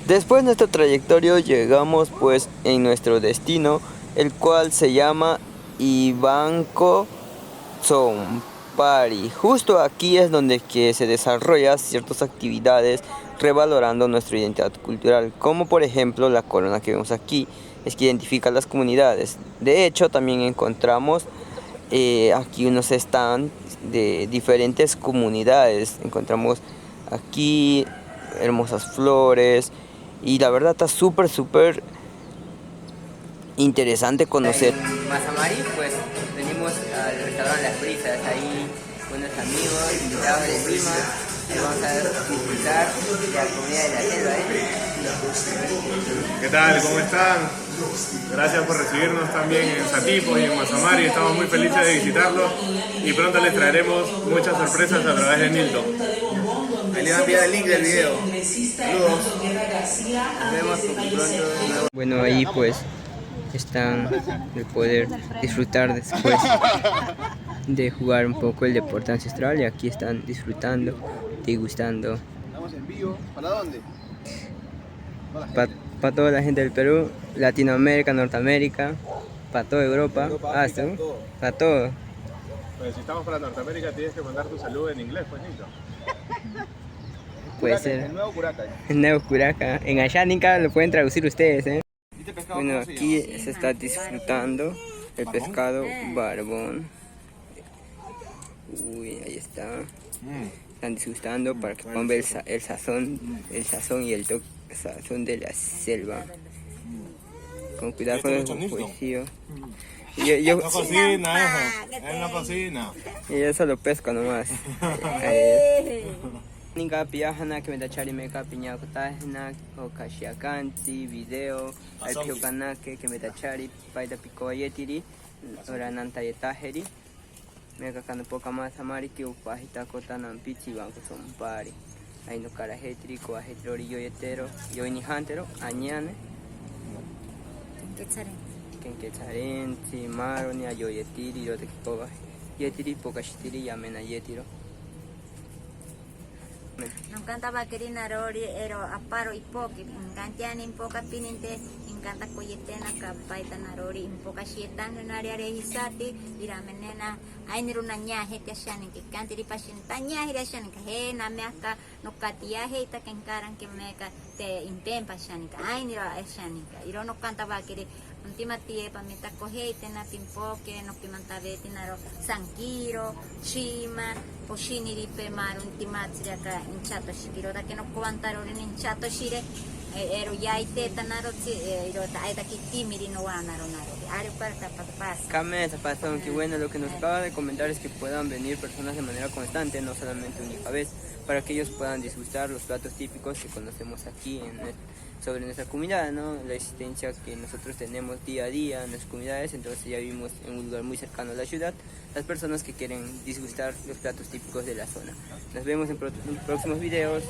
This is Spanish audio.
Después de nuestro trayectorio llegamos pues en nuestro destino, el cual se llama Ibanco Zompari. Justo aquí es donde que se desarrollan ciertas actividades revalorando nuestra identidad cultural, como por ejemplo la corona que vemos aquí, es que identifica las comunidades. De hecho, también encontramos aquí unos stands de diferentes comunidades. Encontramos aquí hermosas flores y la verdad está súper interesante conocer. En Mazamari, pues venimos al restaurante Las Brisas, ahí con unos amigos, invitados de Lima, y vamos a disfrutar de la comida de la selva. ¿Qué tal? ¿Cómo están? Gracias por recibirnos también en Satipo y en Mazamari. Estamos muy felices de visitarlos y pronto les traeremos muchas sorpresas a través de Nilton. Ahí les va a enviar el link del video. Saludos. Nos vemos pronto. Bueno, ahí pues están de poder disfrutar después de jugar un poco el deporte ancestral, y aquí están disfrutando, degustando. Estamos en vivo. ¿Para dónde? Para toda la gente del Perú, Latinoamérica, Norteamérica, para toda Europa, hasta para todo. Pues si estamos para Norteamérica tienes que mandar tu saludo en inglés, pues Nilton. Puede ser. El nuevo Curaca. El nuevo Curaca. En Ayánica lo pueden traducir ustedes, ¿eh? Bueno, aquí se está disfrutando el pescado barbón. Uy, ahí está. Están disfrutando para que puedan ver el sazón y el sazón de la selva. Con cuidado con el juicio. Yo No cocina, él no cocina. solo pesco nomás. Ninga piajana que me da chari me ka piña kotahna o kashiakanti video al piojana que me da chari paida pico yetiri ora nanta yetaheri me ka kanu poca más amari que upajita kotana pichi banco son pari ahí no cara hetri ko hetrori yo yetero yo ni hantero añane que charen si maro ni yo yetiri yo te kikoba yetiri poca shitiri yamena yetiro. Encanta bakerina rori ero aparo ipoki encantiani impoka pininte encanta coyetena kapaita narori impoka shietan naria rehisati iramenena ainru nanya hete shani que cantiri pashin tanya hira shani que he nameka no katia heita que encaran que meka te impempa shani que ainira shani que iro no canta bakeri última tiepa mita coheite na pimpoke no pimanta veti naro sankiro shima poshini ripe mar ultimatsi acá hinchato shikiro da que no cuantaron en hinchato shire ero yaite tanaro iro taita kitimiri no wanaro naro are para pasa Kame Zapazón, qué bueno. Lo que nos acaba de comentar es que puedan venir personas de manera constante, no solamente única vez, para que ellos puedan disfrutar los platos típicos que conocemos aquí sobre nuestra comunidad, ¿no? La existencia que nosotros tenemos día a día en nuestras comunidades. Entonces ya vivimos en un lugar muy cercano a la ciudad, las personas que quieren disfrutar los platos típicos de la zona. Nos vemos en próximos videos.